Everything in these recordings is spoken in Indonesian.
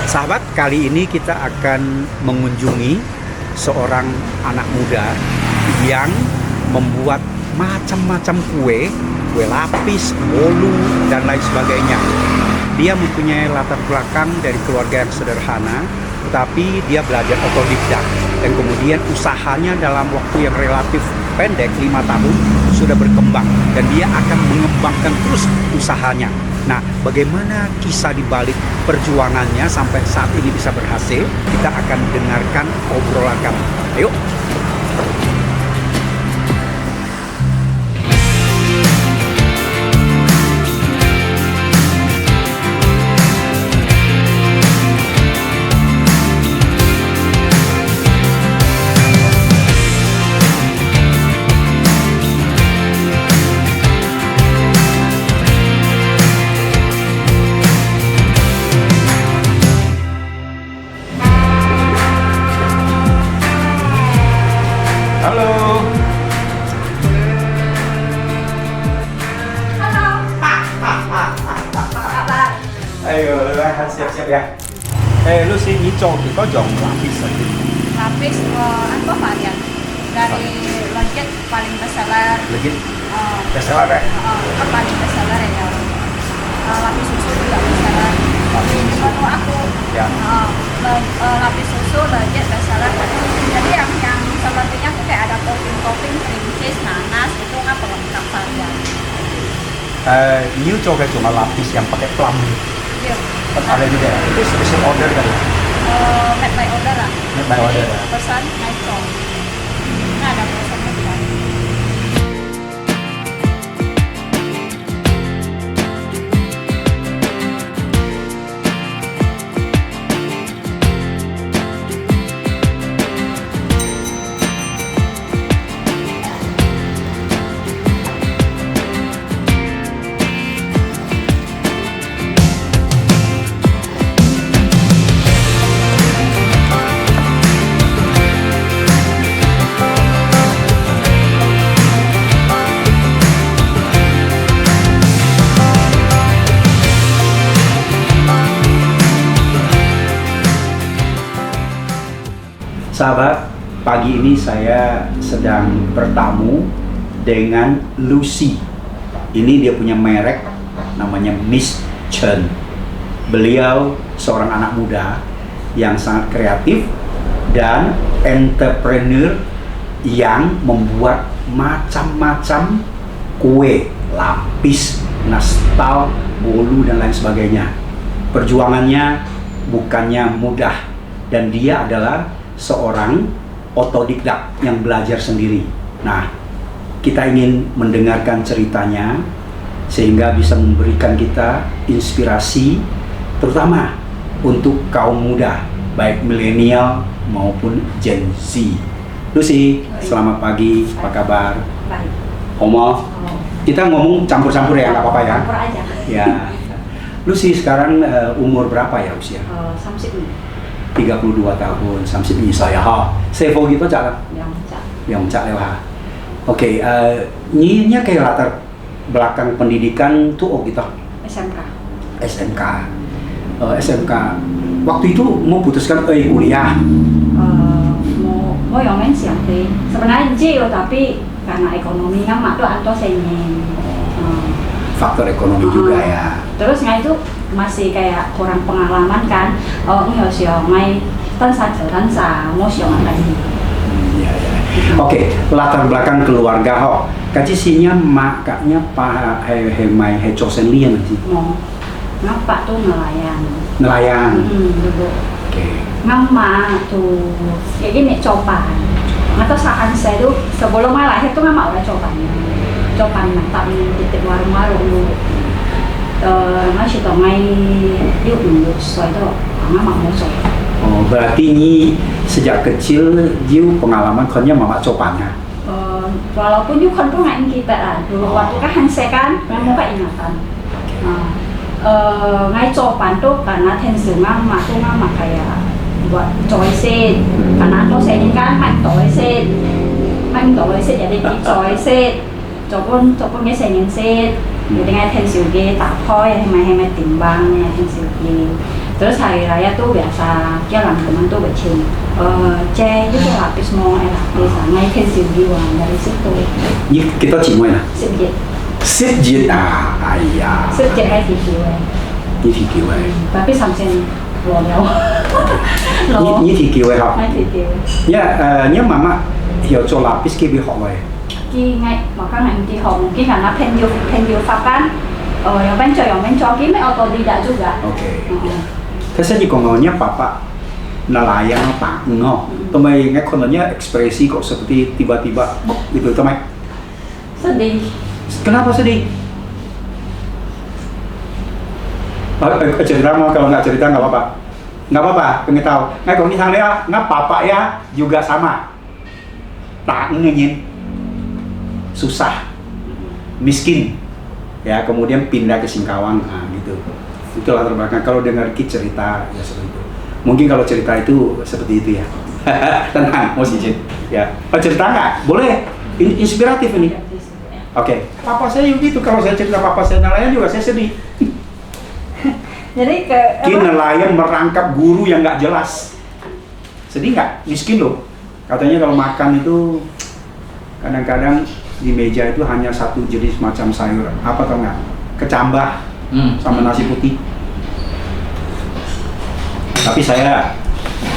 Sahabat, kali ini kita akan mengunjungi seorang anak muda yang membuat macam-macam kue lapis, bolu, dan lain sebagainya. Dia mempunyai latar belakang dari keluarga yang sederhana, tetapi dia belajar otodidak. Dan kemudian usahanya dalam waktu yang relatif pendek, 5 tahun, sudah berkembang. Dan dia akan mengembangkan terus usahanya. Nah, bagaimana kisah di balik perjuangannya sampai saat ini bisa berhasil? Kita akan dengarkan obrolan kami. Ayo! Halo. Ayo, siap-siap ya. Lucy, ini kita jong lapis lagi. Lapis, apa varian? Dari legit paling bestseller. Legit? Bestseller ya? Paling bestseller ya. Lapis susu juga bestseller. Di menu aku, Ya. lapis susu legit bestseller. Jadi yang sepertinya tuh kayak ada topping cream cheese, nanas, itu kan pelengkap varian. Ini coba cuma lapis yang pakai plum. Iya. Ada juga ya? Itu special order kan ya? Made by order lah. Made by order ya? Pesan naik from. Nah, ada pesannya juga. Sahabat, pagi ini saya sedang bertamu dengan Lucy. Ini dia punya merek, namanya Miss Chen. Beliau seorang anak muda yang sangat kreatif dan entrepreneur yang membuat macam-macam kue, lapis, nastal, bolu, dan lain sebagainya. Perjuangannya bukannya mudah, dan dia adalah seorang otodidak yang belajar sendiri. Nah, kita ingin mendengarkan ceritanya sehingga bisa memberikan kita inspirasi, terutama untuk kaum muda, baik milenial maupun Gen Z. Lucy, selamat pagi, apa kabar? Baik. Omo, kita ngomong campur-campur ya, nggak apa-apa ya? Campur aja. Ya. Lucy sekarang umur berapa ya usia? 30 32 tahun, 32 saya ha. Saya fogi apa cak? Yang cak lewat. Oke, nyinya kayak latar belakang pendidikan tuh oh gitu. SMK. SMK. SMK. Waktu itu mau putuskan kuliah. Mau yang lain siap deh. Sebenarnya J tapi karena ekonominya mak tuh anto senyen. Faktor ekonomi juga ya. Terus nggak itu masih kayak kurang pengalaman kan. Nggak sih ngai tansa mau sih lagi. Iya. Oke, latar belakang keluarga ho. Kacisinya makanya pak hemai hecosen lian sih. Mau ngapa tuh nelayan. Nelayan. Dulu. Oke. Ngama tuh kayak gini coban. Atau saat saya tuh sebelum lahir tuh ngama udah cobannya. Coban mantap di warung-warung dulu. Masih tau ngay yuk dulu sesuai itu ngama mau coba. Oh, berarti ini sejak kecil Jiu pengalaman konnya mama copannya. Walaupun juga kan tuh ngain kita lah. Dulu waktu kan hanse kan, memang gak ingatan. Ngai copan tuh karena tensi ngama tuh ngama kayak buat choice karena tuh saya ini kan mạnh tối jadi di choice Jopun cái xe nhân xe, jadi ngay thành siêu ghê tạo khói hay mày timbang nha thành siêu ghê, Terus hari raya tuh biasa kia orang teman tuh bercium che itu lapis mau lapis ngay thêm review dari situ. Như cái đó chị ngoài nè. Sip jet. Sip jet à, ai da. Sip jet hay review Như thì kiểu ấy. Tapi samsen lo nhau. Như thì kiểu ấy học. Hay review. Nhớ mà hiểu cho lapis kia bị học rồi. Ki ngay mà các ngành di học mungkin karena penyu fakan yang mencoki me otodidak juga. Oke. Thế saya juga ngomongnya papa nelayan apa enggak? Tomai ngekonnya ekspresi kok seperti tiba-tiba gitu tomai. Sedih. Kenapa sedih? Cerita mau, kalau nggak cerita nggak apa-apa. Nggak apa-apa, pengen tahu. Nggak kalau misalnya nggak papa ya juga sama. Tak ingin susah, miskin, ya kemudian pindah ke Singkawang, nah, gitu. Itulah latar belakang. Kalau dengar Ki cerita ya seperti itu. Mungkin kalau cerita itu seperti itu ya. Tenang, mau izin. Ya, cerita nggak? Boleh. Inspiratif ini. Oke. Papa saya juga gitu. Kalau saya cerita papa saya nelayan juga saya sedih. Jadi Ki nelayan merangkap guru yang nggak jelas. Sedih nggak? Miskin loh. Katanya kalau makan itu kadang-kadang di meja itu hanya satu jenis macam sayur. Apa tau nggak? Kecambah sama nasi putih. Tapi saya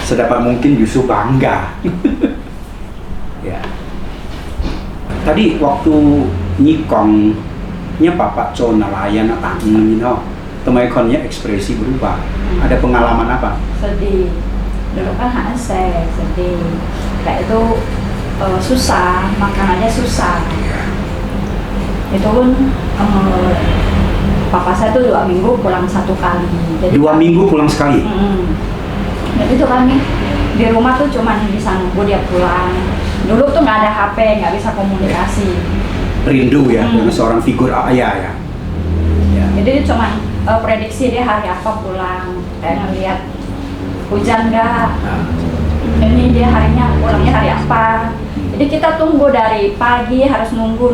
sedapat mungkin justru bangga. Ya. Tadi waktu nyikongnya Papa Co nelayan atau teman-temannya ekspresi berubah. Ada pengalaman apa? Sedih. Dulu kan saya sedih. Kayak itu susah, makanannya susah. Itu pun papa saya tuh 2 minggu pulang 1 kali. Jadi 2 minggu pulang sekali? Jadi tuh kami di rumah tuh cuman bisa nunggu dia pulang. Dulu tuh nggak ada HP, nggak bisa komunikasi. Rindu ya dengan seorang figur ayah ya. Jadi cuman prediksi dia hari apa pulang, kayak ngeliat hujan nggak. Ini dia harinya pulangnya hari apa. Jadi kita tunggu dari pagi, harus nunggu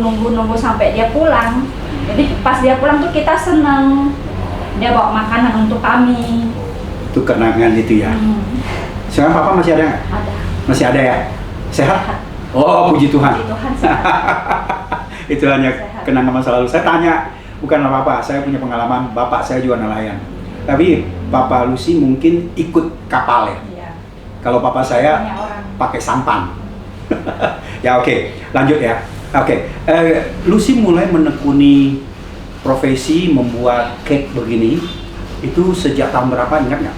sampai dia pulang. Jadi pas dia pulang tuh kita seneng. Dia bawa makanan untuk kami. Itu kenangan itu ya. Sekarang Papa masih ada nggak? Ada. Masih ada ya? Sehat? Oh, puji Tuhan. Puji Tuhan sehat. Itu hanya Sehat. kenangan masa lalu. Saya tanya, bukan apa-apa, saya punya pengalaman, bapak saya juga nelayan. Tapi Papa Lucy mungkin ikut kapal ya. Iya. Kalau papa saya Banyak orang. pakai sampan. Ya oke, lanjut ya. Oke, Lucy mulai menekuni profesi membuat cake begini. Itu sejak tahun berapa, ingat nggak?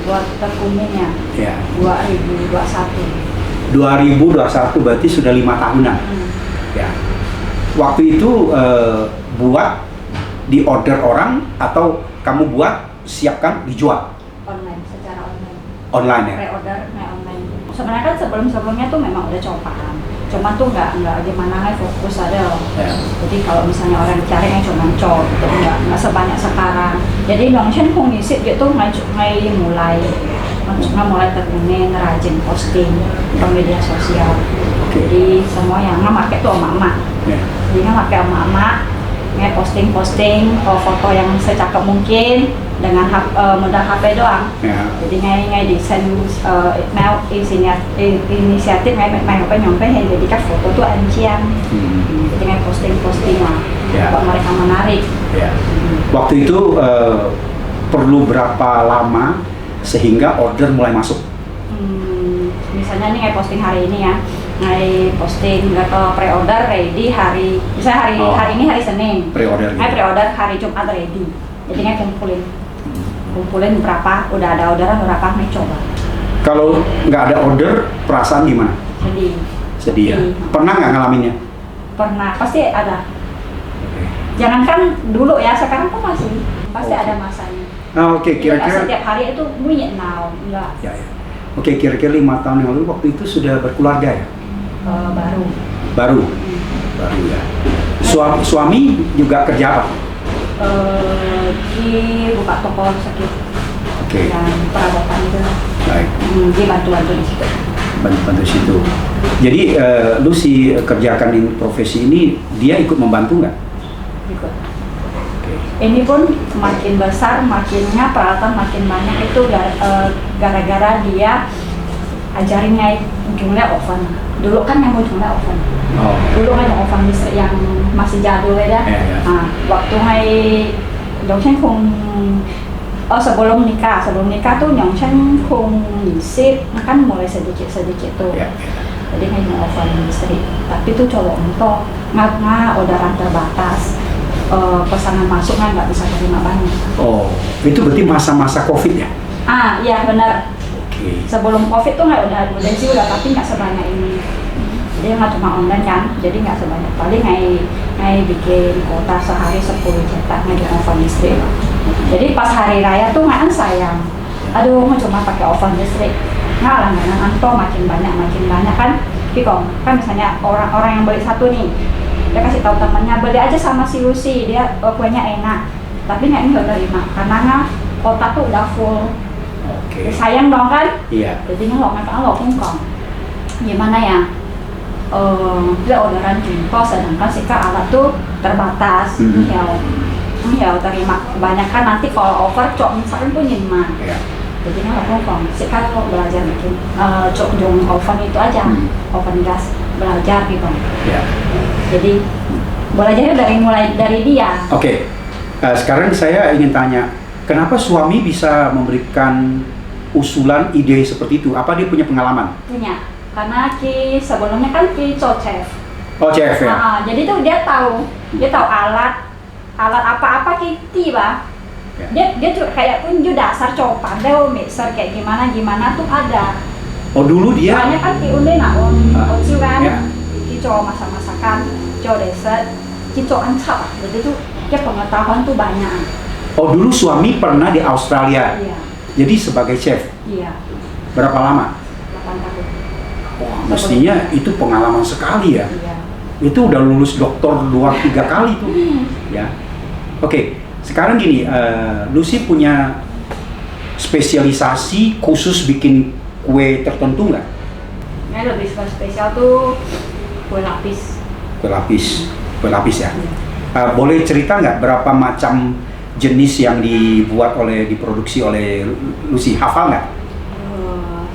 Buat tekuninnya Ya. 2021. 2021 berarti sudah 5 tahunan. Ya. Waktu itu buat di order orang atau kamu buat siapkan dijual Online, secara online. online ya. Pre-order, online. Sebenarnya kan sebelumnya tuh memang udah cobakan. Cuman tuh nggak gimana fokus ada loh. Ya. Jadi kalau misalnya orang cari yang cuma cop, itu nggak sebanyak sekarang. Jadi Nongchen Hong Nisit gitu mulai tekunin rajin posting ke media sosial. Jadi semua yang nggak tuh emak-emak. Ya. Jadi nggak pakai emak-emak, nggak posting foto yang secakep mungkin dengan modal HP doang. Ya. Jadi ngay desain mau inisiatif ngay apa nyampe jadi kan foto tuh ancian. Jadi ngay posting lah Ya. buat mereka menarik. Ya. Waktu itu perlu berapa lama sehingga order mulai masuk? Misalnya nih ngay posting hari ini ya, ngay posting atau pre-order ready misalnya hari ini hari Senin. Pre-order gitu. Ngay pre-order hari Jumat ready. Jadi ngay kumpulin berapa, udah ada orderan berapa, ngay coba. Kalau nggak ada order, perasaan gimana? Sedih. Sedih ya. Pernah nggak ngalaminnya? Pernah, pasti ada. Jangankan dulu ya, sekarang pun masih pasti ada masanya. Oke, Jadi nggak kira-kira. setiap hari itu bunyi now, enggak. Ya, ya. Oke, kira-kira 5 tahun yang lalu waktu itu sudah berkeluarga ya? Baru. Baru ya. Suami juga kerja apa? Di buka toko sakit Oke. dan perabotan itu. Baik. Dia bantu di situ. Bantu situ. Jadi Lucy kerjakan profesi ini, dia ikut membantu nggak? Ikut. Oke. ini pun makin besar, makinnya peralatan makin banyak itu gara-gara dia ajarin ngai jumlah oven. Dulu kan yang jumlah oven. Oh. Dulu kan yang oven listrik yang masih jadul ya. Nah, waktu ngai Yongchen Kung sebelum nikah tuh Yongchen Kung nisip kan mulai sedikit tuh. Jadi ngai oven listrik. Tapi tuh colok mentok, nggak orderan terbatas. Pesanan masuk kan nggak bisa terima banyak. Oh, itu berarti masa-masa COVID ya? Iya benar. Okay. Sebelum COVID tuh udah sih udah, tapi nggak sebanyak ini. Jadi nggak cuma online kan, jadi nggak sebanyak. Paling ngai bikin kuota sehari 10 cetak ngai di oven listrik. Jadi pas hari raya tuh nggak sayang. Aduh, mau cuma pakai oven listrik. Nggak langganan anto makin banyak kan. Kikong kan misalnya orang yang beli satu nih, dia kasih tahu temannya beli aja sama si Lucy, dia kuenya enak. Tapi nggak terima karena kota tuh udah full. Okay. Sayang dong kan? Iya. Jadi ngelok pun kong. Gimana ya? Dia orderan jumbo, sedangkan sih alat tuh terbatas. Ya terima kebanyakan nanti kalau over cok misalkan tuh nyimak. Iya. Jadi ngelok kong. Sih kalau belajar bikin cok jong oven itu aja, oven gas belajar gitu. Iya. Jadi belajarnya mulai dari dia. Oke. Sekarang saya ingin tanya, kenapa suami bisa memberikan usulan ide seperti itu? Apa dia punya pengalaman? Punya, karena sebelumnya kan chef. Oh, chef ya. Jadi tuh dia tahu alat apa bah. Ya. Dia tuh kayak pun dasar copan, deh mixer kayak gimana tuh ada. Oh, dulu dia. Soalnya kan unde kan, masak-masakan, dessert, ancap. Jadi tuh dia pengetahuan tuh banyak. Oh, dulu suami pernah di Australia. Iya. Jadi sebagai chef. Iya. Berapa lama? 8 tahun. Wah, mestinya itu pengalaman sekali ya. Iya. Itu udah lulus doktor 2-3 kali tuh. Ya. Oke, sekarang gini, Lucy punya spesialisasi khusus bikin kue tertentu nggak? Ini lebih spesial tuh kue lapis. Kue lapis ya. Boleh cerita nggak berapa macam jenis yang diproduksi oleh Lucy? Hafal nggak?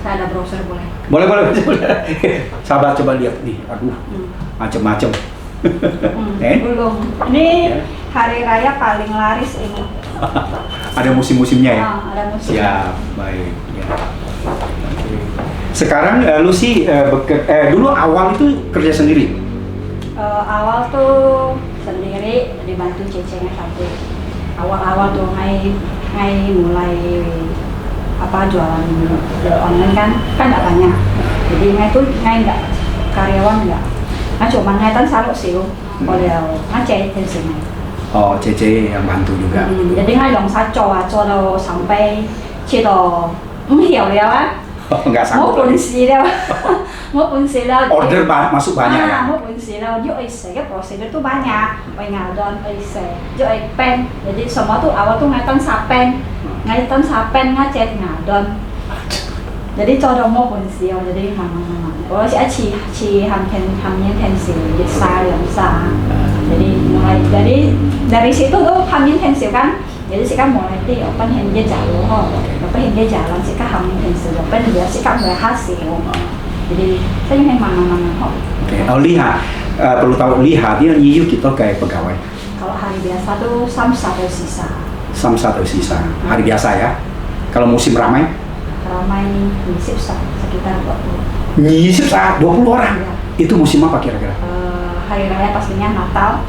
Saya ada browser boleh. Boleh. Sahabat coba lihat nih, aduh, macem-macem. Belum. Ini hari raya paling laris ini. Ada musim-musimnya ya? Ada musim. Siap, baik. Ya. Sekarang Lucy dulu awal itu kerja sendiri? Awal tuh sendiri dibantu cecenya satu. Awal-awal tuh ngai mulai jualan online kan nggak banyak. Jadi ngai nggak karyawan nggak. Cuma ngai tan saluk sih, oleh ngai sini. Oh, Cece yang bantu juga. Jadi ngai dong saco do sampai cido hiểu了啊。 Oh, nggak Mau sanggup. pun sih dah. Order masuk banyak ya? Mau pun sih dah. Dia prosedur tuh banyak. Ngadon, pen. Jadi semua tuh awal tuh ngaitan sapen, ngecet ngadon. Jadi coba mau pun sih. Jadi mama. Oh si hamnya tensi, bisa. Jadi mulai dari situ tuh hamnya tensi kan. Jadi sih kan mulai di open hand dia jalan, sih kan hamil tensi, open dia sih kan berhasil. Jadi saya memang mana. Oke, lihat perlu tahu lihat dia nyiu kita kayak pegawai. Kalau hari biasa tuh satu sisa. Hari biasa ya. Kalau musim ramai nyisip sekitar 20. Nyisip 20 orang. Ya. Itu musim apa kira-kira? Hari raya pastinya Natal,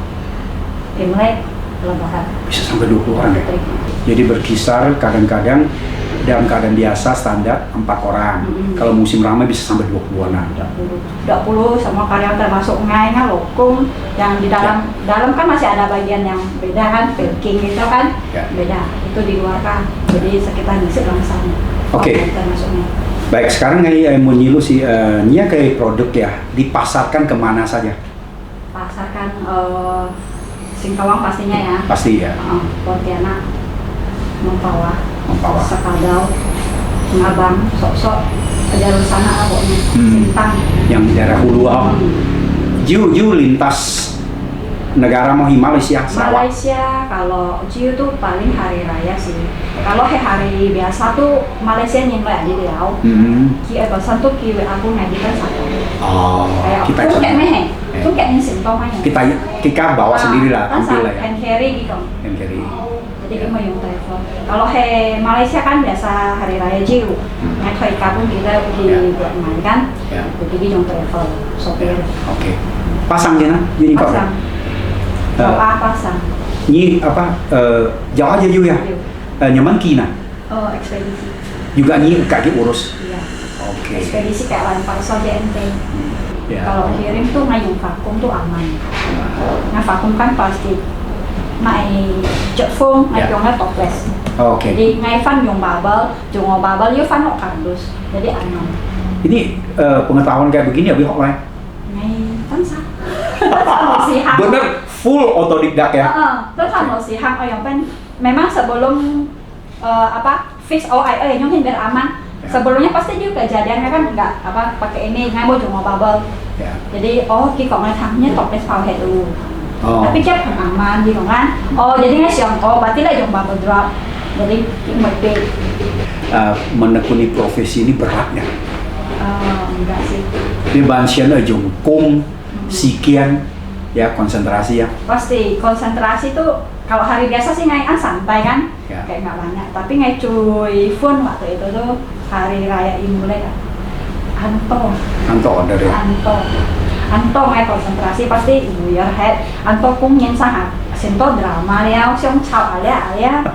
Imlek, Lebaran. Bisa sampai 20 orang ya. Jadi berkisar kadang-kadang dalam keadaan biasa standar 4 orang. Kalau musim ramai bisa sampai 20 orang. 20 semua karyawan termasuk ngainya lokung yang di dalam kan masih ada bagian yang beda kan, packing gitu kan. Ya. Beda. Itu di luar kan. Jadi sekitar ngisi langsung. Oke. Termasuknya. Baik, sekarang mau nyilu sih nia kayak produk ya dipasarkan kemana saja? Pasarkan Singkawang pastinya ya. Pasti ya. Pontianak, Mempawah, Mempawah. Sekadau, Ngabang, Sok-Sok, jalur sana pokoknya. Sintang. Yang daerah Hulu. Ju lintas negara mau Malaysia, Sarawak. Malaysia kalau Jiu tuh paling hari raya sih. Kalau hari biasa tuh Malaysia nyimpen di Riau. Ki pesan tuh ki aku ngadikan satu. Oh, Kayak kita tuh kayak meh. Tuh kayak nyimpen tau kan. Kita bawa sendiri lah, ambil lah ya. Hand carry gitu. Hand carry. Jadi kita yung travel. Kalau Malaysia kan biasa hari raya Jiu. Nah, kayak kapun kita di Vietnam kan. Jadi yung travel sopir. Oke. Pasang je na, jadi kau. Pasang. Pasang. Ini apa? Jauh aja juga ya. Nyaman kina. Oh, ekspedisi. Juga ni kaki urus. Iya. Oke. Ekspedisi kayak lain parcel JNT. Ya. Kalau kirim tuh ngayung vakum tuh aman. Nah vakum kan pasti ngai jet phone, ngai yongnya toples. Oke. Jadi ngai fan yung bubble, jungo bubble yuk fan no kardus. Jadi aman. Ini pengetahuan kayak begini ya, Bihok lain. Ngai tansa. Sihang. Bener full otodidak ya. Terus kalau sihang, yang pen memang sebelum fix OIA yang biar aman. Sebelumnya pasti juga kejadiannya kan nggak pakai ini ngai mau jungo bubble. Ya. Jadi ki kok ngai thangnya toples powerhead dulu. Tapi kan aman gitu kan. Jadi ngai siang berarti lah yung bubble drop. Jadi mati. Menekuni profesi ini beratnya. Enggak sih. Di bansian jongkong, sikian, ya konsentrasi ya. Pasti konsentrasi tuh kalau hari biasa sih ngai santai kan, kayak nggak banyak. Tapi ngai cuy phone waktu itu tuh hari raya Imlek. Anto dari. Anto ngai konsentrasi pasti your head. Anto kung nyen sangat. Sinto drama liao, siang chao alia.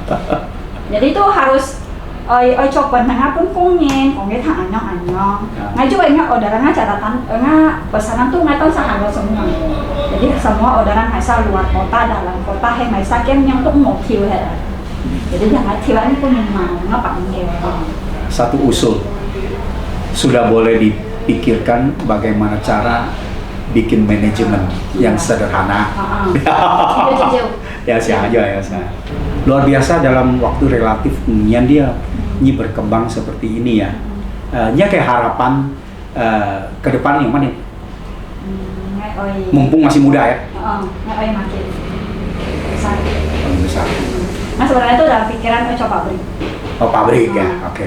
Jadi tuh harus coba nengah pun kungin thang anyong. Ngai juga ingat orderan catatan, pesanan tuh ngai tahu sangat semua. Jadi semua orderan asal luar kota, dalam kota, mai sakem yang tuh mau kiu head. Jadi jangan tiba-tiba pun yang mau ngapa mungkin. Satu usul sudah boleh dipikirkan bagaimana cara bikin manajemen yang sederhana. Ya sih aja ya sih. Luar biasa dalam waktu relatif kemudian dia berkembang seperti ini ya. Nya kayak harapan ke depan yang mana? Mumpung masih muda ya. Makin besar. Besar. Nah sebenarnya itu dalam pikiran coba pabrik. Oh pabrik ya, oke.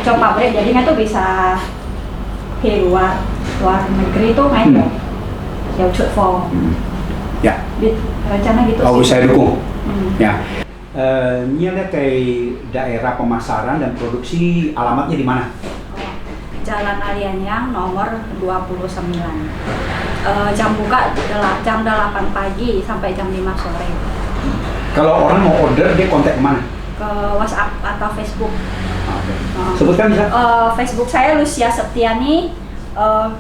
Coba pabrik, jadi nggak tuh bisa ke luar negeri tuh main ya cut for. Ya. Rencana gitu. Oh saya dukung. Ya. Ini ada kayak daerah pemasaran dan produksi, alamatnya di mana? Jalan Alianyang nomor 29. Jam buka jam 8 pagi sampai jam 5 sore. Kalau orang mau order dia kontak kemana? Ke WhatsApp atau Facebook. Okay. Sebutkan bisa? Facebook saya Lucia Septiani,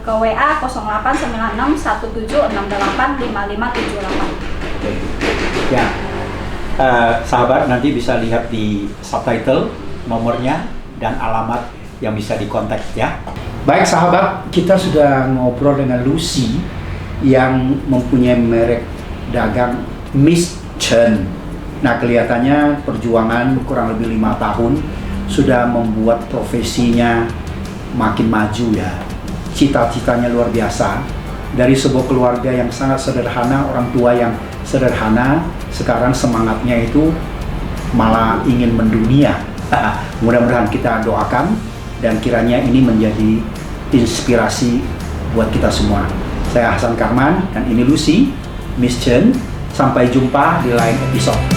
ke WA 089617685578. Ya. Sahabat nanti bisa lihat di subtitle nomornya dan alamat yang bisa dikontak ya. Baik sahabat, kita sudah ngobrol dengan Lucy yang mempunyai merek dagang Miss Chen. Nah kelihatannya perjuangan kurang lebih 5 tahun sudah membuat profesinya makin maju ya. Cita-citanya luar biasa. Dari sebuah keluarga yang sangat sederhana, orang tua yang sederhana, sekarang semangatnya itu malah ingin mendunia. Mudah-mudahan kita doakan dan kiranya ini menjadi inspirasi buat kita semua. Saya Hasan Karman dan ini Lucy, Miss Chen. Sampai jumpa di lain episode.